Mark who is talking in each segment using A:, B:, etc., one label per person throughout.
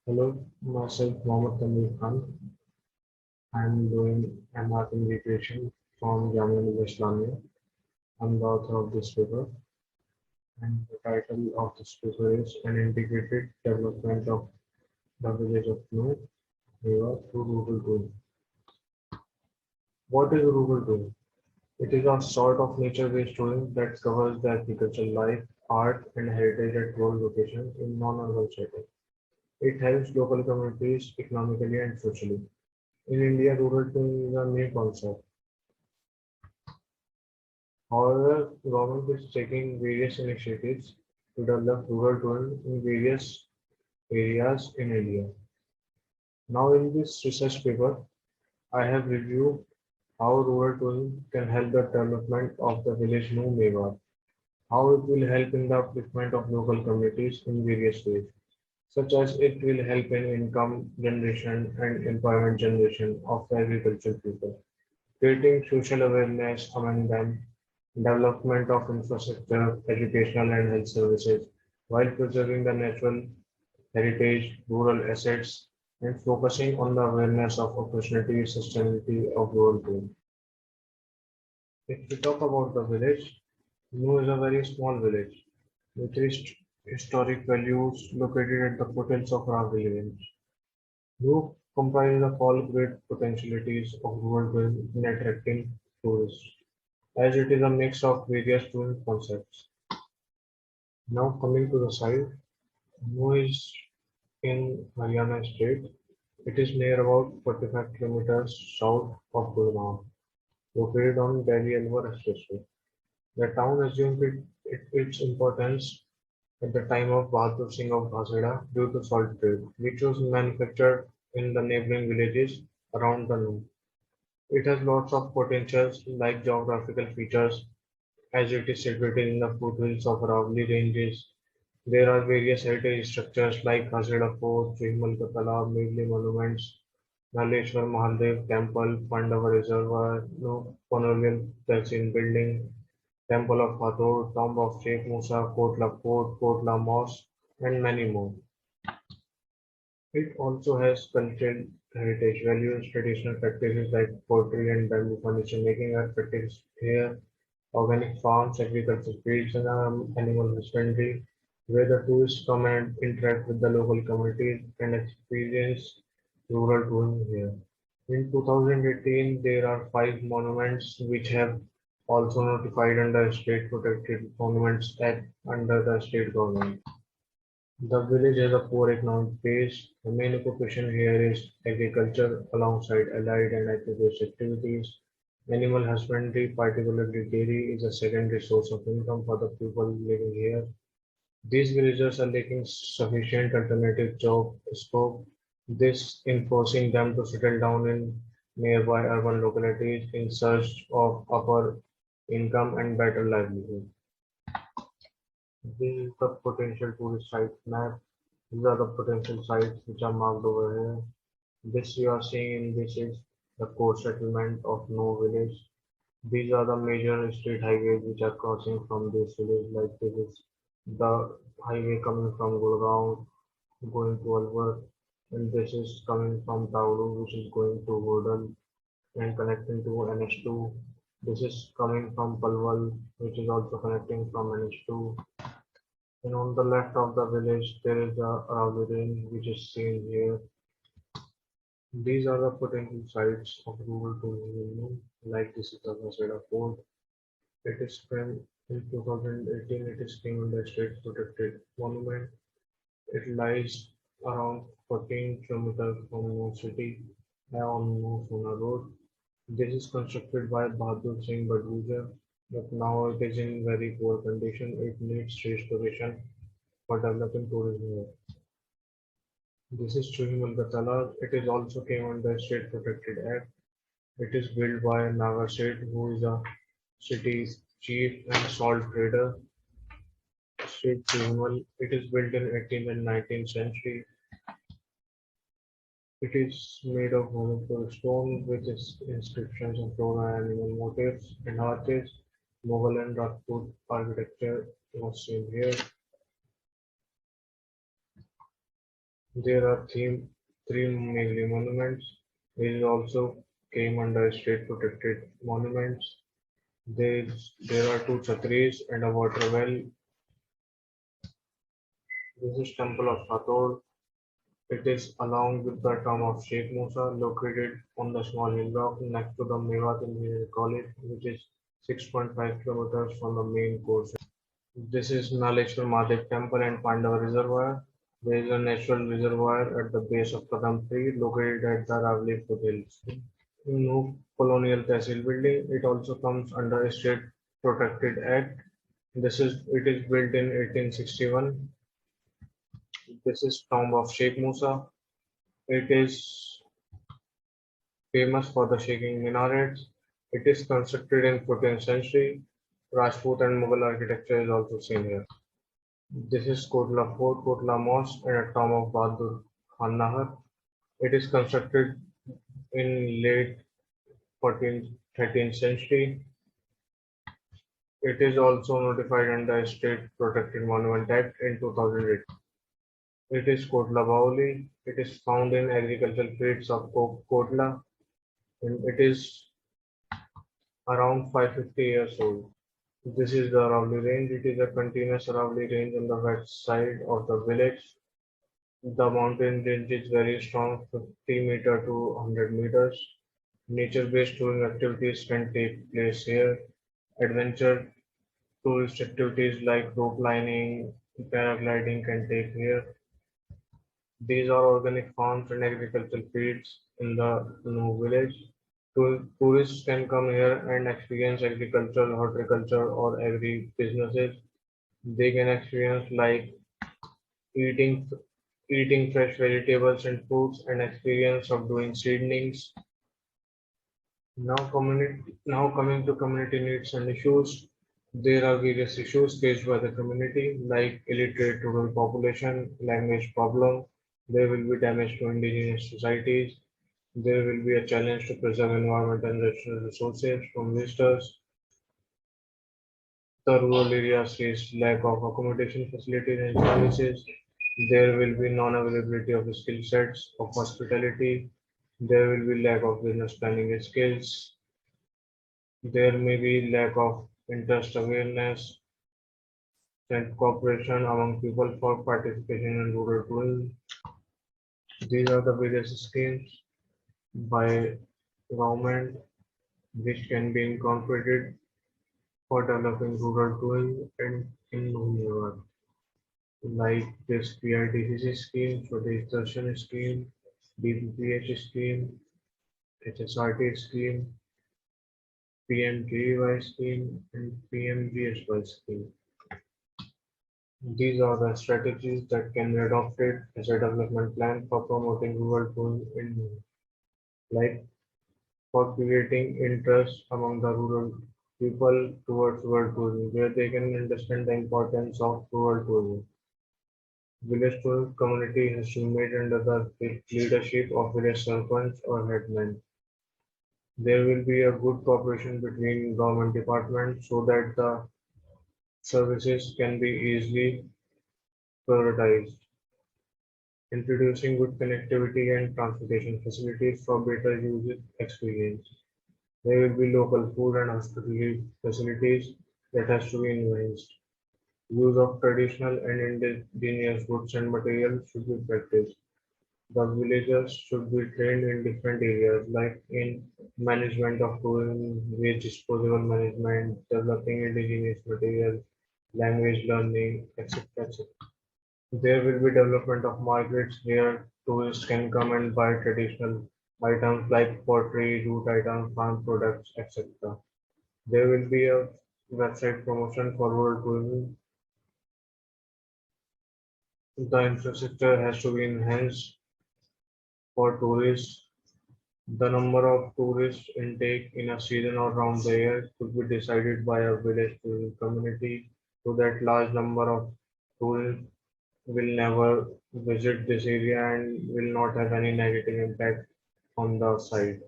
A: Hello, myself Mohammad Tanvir Khan. I am doing MR in Recreation from Jamia Millia Islamia. I am the author of this paper, and the title of this paper is An Integrated Development of the Village of Noor River through Rural Tool. What is rural tool? It is a sort of nature-based tool that covers the agricultural life, art, and heritage at rural locations in non-urban settings. It helps local communities economically and socially. In India, rural tourism is a new concept. However, government is taking various initiatives to develop rural tourism in various areas in India. Now, in this research paper, I have reviewed how rural tourism can help the development of the village New Mewar, how it will help in the upliftment of local communities in various ways, such as it will help in income generation and employment generation of the agricultural people, creating social awareness among them, development of infrastructure, educational and health services, while preserving the natural heritage, rural assets, and focusing on the awareness of opportunity sustainability of rural growth. If we talk about the village, Nu is a very small village with historic values located at the foothills of Ravi Range. Nu comprises of all great potentialities of rural tourism in attracting tourists, as it is a mix of various tourism concepts. Now coming to the site, Nu is in Haryana state. It is near about 45 kilometers south of Gurgaon, located on Delhi-Alwar Expressway. The town assumed its importance at the time of Bahadur Singh of Ghassada due to salt trade, which was manufactured in the neighboring villages around the Nu. It has lots of potentials like geographical features as it is situated in the foothills of Aravalli Ranges. There are various heritage structures like Ghassada Fort, Chihimalka Talab, Meghalli monuments, Naleshwar Mahadev Temple, Pandava Reservoir, no colonial Prasin building, Temple of Hathor, Tomb of Sheikh Musa, Kotla Fort, Kotla Mosque, and many more. It also has cultural heritage values, traditional practices like pottery and bamboo furniture making are practiced here, organic farms, agricultural fields, and animal husbandry, where the tourists come and interact with the local communities and experience rural tourism here. In 2018, there are 5 monuments which have also notified under State Protected Monuments Act under the state government. The village has a poor economic base. The main occupation here is agriculture alongside allied and agri-based activities. Animal husbandry, particularly dairy, is a secondary source of income for the people living here. These villagers are lacking sufficient alternative job scope, this in forcing them to settle down in nearby urban localities in search of upper income and better livelihood. This is the potential tourist sites map. These are the potential sites which are marked over here. This you are seeing in this is the core settlement of No Village. These are the major state highways which are crossing from this village. Like this is the highway coming from Gurgaon going to Alwar, and this is coming from Tauru which is going to Hodal and connecting to NH2. This is coming from Palwal which is also connecting from NH2. And on the left of the village there is a Aravalli range which is seen here. These are the potential sites of rural tourism, like this is the Waseda Fort. It is from in 2018 it is named the state protected monument. It lies around 14 kilometers from Noor city on Noor Sona Road. This is constructed by Bahadur Singh Badguja, but now it is in very poor condition. It needs restoration for developing tourism here. This is Chuhimalgatala. It is also came under State Protected Act. It is built by Naga Seth, who is a city's chief and salt trader. State Chuhimal. It is built in 18th and 19th century. It is made of monochrome stone with its inscriptions of flora and animal motifs and arches. Mughal and Rajput architecture was seen here. There are three mainly monuments. These also came under state protected monuments. There are two chhatris and a water well. This is Temple of Hathor. It is along with the town of Sheikh Musa, located on the small hill rock next to the Mewat Engineering College, which is 6.5 kilometers from the main course. This is Naleshwar Mahadev Temple and Pandava Reservoir. There is a natural reservoir at the base of Kadam Tree, located at the Ravli foothills. No colonial tehsil building. It also comes under a state protected act. It is built in 1861. This is tomb of Sheikh Musa. It is famous for the shaking minarets. It is constructed in 14th century. Rajput and Mughal architecture is also seen here. This is Kotla Fort, Kotla Mosque, and a tomb of Bahadur Khan Nahar. It is constructed in late 14th, 13th century. It is also notified under State Protected Monument Act in 2008. It is Kotla Baoli. It is found in agricultural fields of Kotla, and it is around 550 years old. This is the Aravali Range. It is a continuous Aravali Range on the west side of the village. The mountain range is very strong, 50 meter to 100 meters. Nature-based touring activities can take place here. Adventure tourist activities like rope lining, paragliding can take here. These are organic farms and agricultural fields in the new village. Tourists can come here and experience agriculture, horticulture, or agri businesses. They can experience like eating eating fresh vegetables and fruits and experience of doing seedlings. Now coming to community needs and issues. There are various issues faced by the community like illiterate rural population, language problem. There will be damage to indigenous societies. There will be a challenge to preserve environment and natural resources from visitors. The rural areas face lack of accommodation facilities and services. There will be non-availability of skill sets of hospitality. There will be lack of business planning skills. There may be lack of interest awareness and cooperation among people for participation in rural tourism. These are the various schemes by government which can be incorporated for developing rural tourism and in Nunavut, like this PRDCC scheme, Swadesh Darshan scheme, DPPH scheme, HSRT scheme, PMJY scheme, and PMGSY scheme. These are the strategies that can be adopted as a development plan for promoting rural tourism in like for creating interest among the rural people towards rural tourism, where they can understand the importance of rural tourism. Village tourism community has been made under the leadership of village sarpanch or headman. There will be a good cooperation between government departments so that the services can be easily prioritized. Introducing good connectivity and transportation facilities for better user experience. There will be local food and hospitality facilities that has to be enhanced. Use of traditional and indigenous goods and materials should be practiced. The villagers should be trained in different areas like in management of tourism, waste disposal management, developing indigenous materials, language learning, etc. etc. There will be development of markets where tourists can come and buy traditional items like pottery, root items, farm products, etc. There will be a website promotion for rural tourism. The infrastructure has to be enhanced for tourists. The number of tourist intake in a season or around the year could be decided by a village tourism community so that large number of tourists will never visit this area and will not have any negative impact on the site.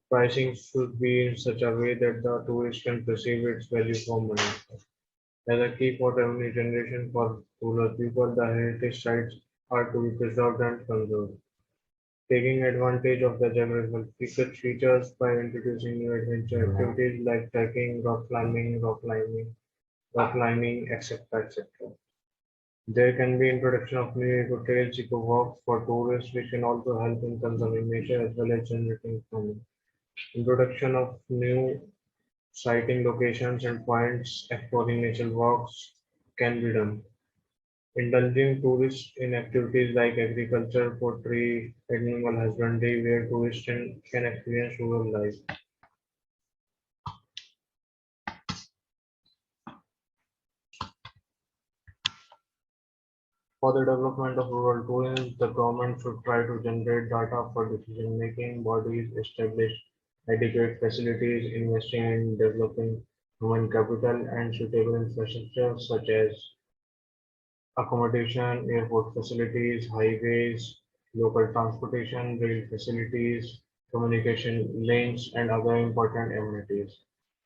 A: Pricing should be in such a way that the tourist can perceive its value for money. As a key for revenue generation for rural people, the heritage sites are to be preserved and conserved. Taking advantage of the geographical features by introducing new adventure activities like trekking, rock climbing, etc. etc. There can be introduction of new eco trails, eco walks for tourists, which can also help in conserving nature as well as generating economy. Introduction of new sighting locations and points, exploring nature walks can be done. Indulging tourists in activities like agriculture, pottery, animal husbandry, where tourists can experience rural life. For the development of rural tourism, the government should try to generate data for decision-making bodies, establish adequate facilities, investing in developing human capital and suitable infrastructure such as accommodation, airport facilities, highways, local transportation, rail facilities, communication lanes, and other important amenities.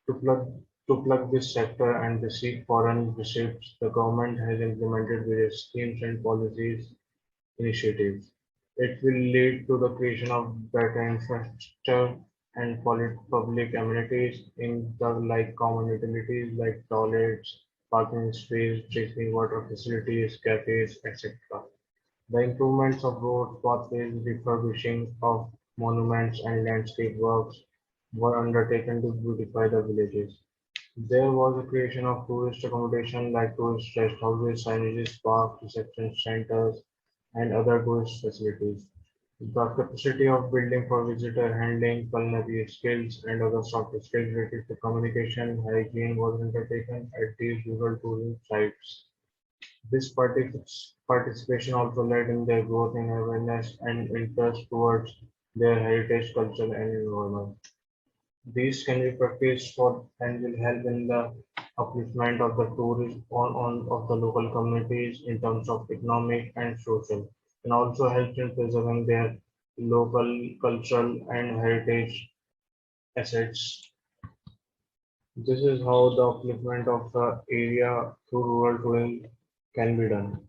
A: To plug, to plug this sector and to seek foreign receipts, the government has implemented various schemes and policies initiatives. It will lead to the creation of better infrastructure and public amenities in the like common utilities like toilets, parking space, drinking water facilities, cafes, etc. The improvements of roads, pathways, refurbishing of monuments and landscape works were undertaken to beautify the villages. There was a creation of tourist accommodation like tourist rest houses, signages, parks, reception centers, and other tourist facilities. The capacity of building for visitor handling, culinary skills, and other soft skills related to communication, hygiene was undertaken at these rural tourism sites. This participation also led in their growth in awareness and interest towards their heritage, culture, and environment. These can be practiced for and will help in the upliftment of the tourism on of the local communities in terms of economic and social, and also helps in preserving their local cultural and heritage assets. This is how the upliftment of the area through rural tourism can be done.